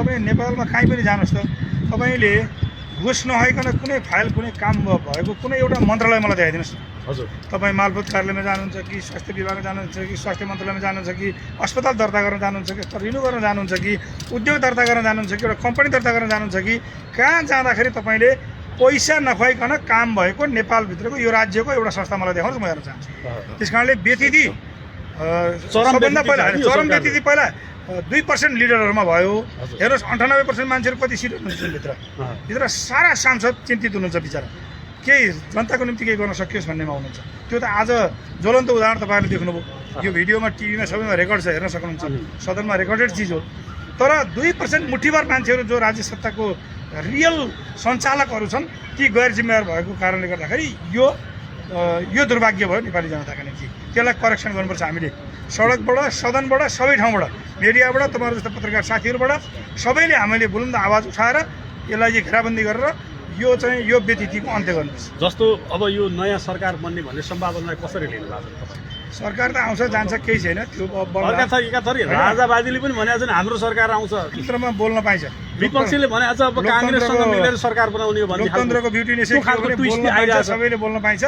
तपाईँ नेपालमा कहीँ पनि जानुहोस् त, तपाईँले घुस नआइकन कुनै फाइल कुनै काम भएको कुनै एउटा मन्त्रालय मलाई देखाइदिनुहोस्। हजुर, तपाईँ मालपोत कार्यालयमा जानुहुन्छ कि स्वास्थ्य विभागमा जानुहुन्छ कि स्वास्थ्य मन्त्रालयमा जानुहुन्छ कि अस्पताल दर्ता गर्न जानुहुन्छ कि रिन्यू गर्न जानुहुन्छ कि उद्योग दर्ता गर्न जानुहुन्छ कि एउटा कम्पनी दर्ता गर्न जानुहुन्छ कि कहाँ जाँदाखेरि तपाईँले पैसा नखुवाइकन काम भएको नेपालभित्रको यो राज्यको एउटा संस्था मलाई देखाउनुहोस्, म हेर्न चाहन्छु। त्यस कारणले व्यतिथि सबभन्दा पहिला चरम व्यतिथि पहिला 2% लिडरहरूमा भयो। हेर्नुहोस् 98% मान्छेहरू कति सिट हुनुहुन्छ भित्र सारा सांसद चिन्तित हुनुहुन्छ बिचरा, केही जनताको निम्ति केही गर्न सकियोस् भन्नेमा हुनुहुन्छ। त्यो त आज ज्वलन्त उदाहरण तपाईँहरूले देख्नुभयो, यो भिडियोमा टिभीमा सबैमा रेकर्ड छ, हेर्न सक्नुहुन्छ, सदनमा रेकर्डेड चिज हो। तर 2% मुठीभर मान्छेहरू जो राज्य सत्ताको रियल सञ्चालकहरू छन् ती गैर जिम्मेवार भएको कारणले गर्दाखेरि यो दुर्भाग्य भयो नेपाली जनताका निम्ति। त्यसलाई करेक्सन गर्नुपर्छ हामीले, सडकबाट, सदनबाट, सबै ठाउँबाट, मिडियाबाट, तपाईँहरू जस्तो पत्रकार साथीहरूबाट सबैले हामीले बुलन्द आवाज उठाएर यसलाई चाहिँ घेराबन्दी गरेर यो चाहिँ यो व्यतिथिको अन्त्य गर्नुपर्छ। जस्तो अब यो नयाँ सरकार बन्ने भन्ने सम्भावनालाई कसरी लिनु भएको छ? सरकार त आउँछ जान्छ, केही छैन त्यो। एकाथरी राजावादीले पनि भनेको छ नि हाम्रो सरकार आउँछ, भित्रमा बोल्न पाइन्छ। विपक्षीले भनेको छ अब काङ्ग्रेससँग मिलेर सरकार बनाउने हो भन्ने लोकतन्त्रको ब्युटी नै सबैले बोल्न पाइन्छ।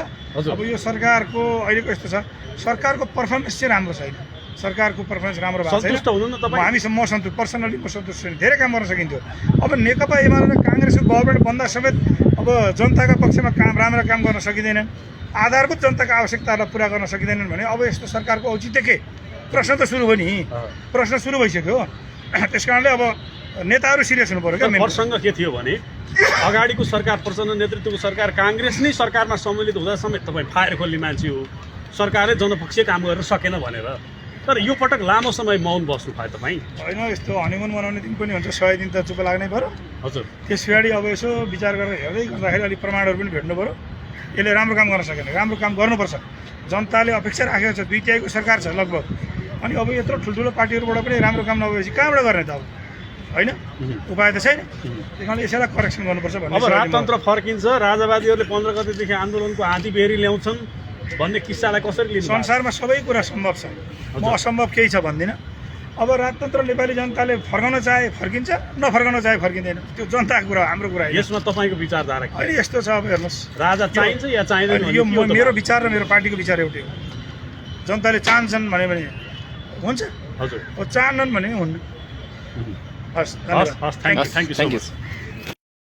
अब यो सरकारको अहिलेको यस्तो छ, सरकारको पर्फर्मेन्स चाहिँ राम्रो छैन, सरकारको पर्फर्मेन्स राम्रो भएको छैन। सन्तुष्ट हुनु न तपाईँ? म सन्तुष्ट, पर्सनली म सन्तुष्ट छैन। धेरै काम गर्न सकिन्थ्यो। अब नेकपा एमाले र काङ्ग्रेसको गभर्मेन्ट बन्दा समेत अब जनताका पक्षमा काम राम्रा काम गर्न सकिँदैन, आधारभूत जनताको आवश्यकतालाई पुरा गर्न सकिँदैनन् भने अब यस्तो सरकारको औचित्य के? प्रश्न त सुरु भयो नि, प्रश्न सुरु भइसक्यो। त्यस कारणले अब नेताहरू सिरियस हुनु पऱ्यो क्या। प्रसङ्ग के थियो भने अगाडिको सरकार, प्रचण्ड नेतृत्वको सरकार, काङ्ग्रेस नै सरकारमा सम्मिलित हुँदा समेत तपाईँ फायर खोल्ने मान्छे हो, सरकारले जनपक्षीय काम गर्न सकेन भनेर। तर यो पटक लामो समय मौन बस्नु भयो तपाईँ? होइन, यस्तो हनिमुन मनाउने दिन पनि हुन्छ, 100 दिन त चुप लाग्नै पऱ्यो। हजुर, त्यस पछाडि अब यसो विचार गरेर हेर्दै गर्दाखेरि अलिक प्रमाणहरू पनि भेट्नु पऱ्यो। यसले राम्रो काम गर्न सकेन, राम्रो काम गर्नुपर्छ। जनताले अपेक्षा राखेको छ, 2/3 सरकार छ लगभग, अनि अब यत्रो ठुल्ठुलो पार्टीहरूबाट पनि राम्रो काम नभएपछि कहाँबाट गर्ने त? अब होइन, उपाय त छैन। त्यही कारणले यसैलाई करेक्सन गर्नुपर्छ भन्ने। अब राजतन्त्र फर्किन्छ, राजावादीहरूले 15 गतेदेखि आन्दोलनको हाती बेरी ल्याउँछन् भन्ने किस्सालाई कसरी लिनु? संसारमा सबै कुरा सम्भव छ, म असम्भव केही छ भन्दिनँ। अब राजतन्त्र नेपाली जनताले फर्काउन चाहे फर्किन्छ, नफर्काउन चाहे फर्किँदैन, त्यो जनताको कुरा, हाम्रो कुरा। यसमा तपाईँको विचारधारा के? अहिले यस्तो छ, अब हेर्नुहोस्, राजा चाहिन्छ या चाहिँदैन? यो मेरो विचार र मेरो पार्टीको विचार एउटै हो। जनताले चाहन्छन् भने हुन्छ, हजुर, चाहन्नन् भने हुन्न। हस्, थ्याङ्क यू सो मच।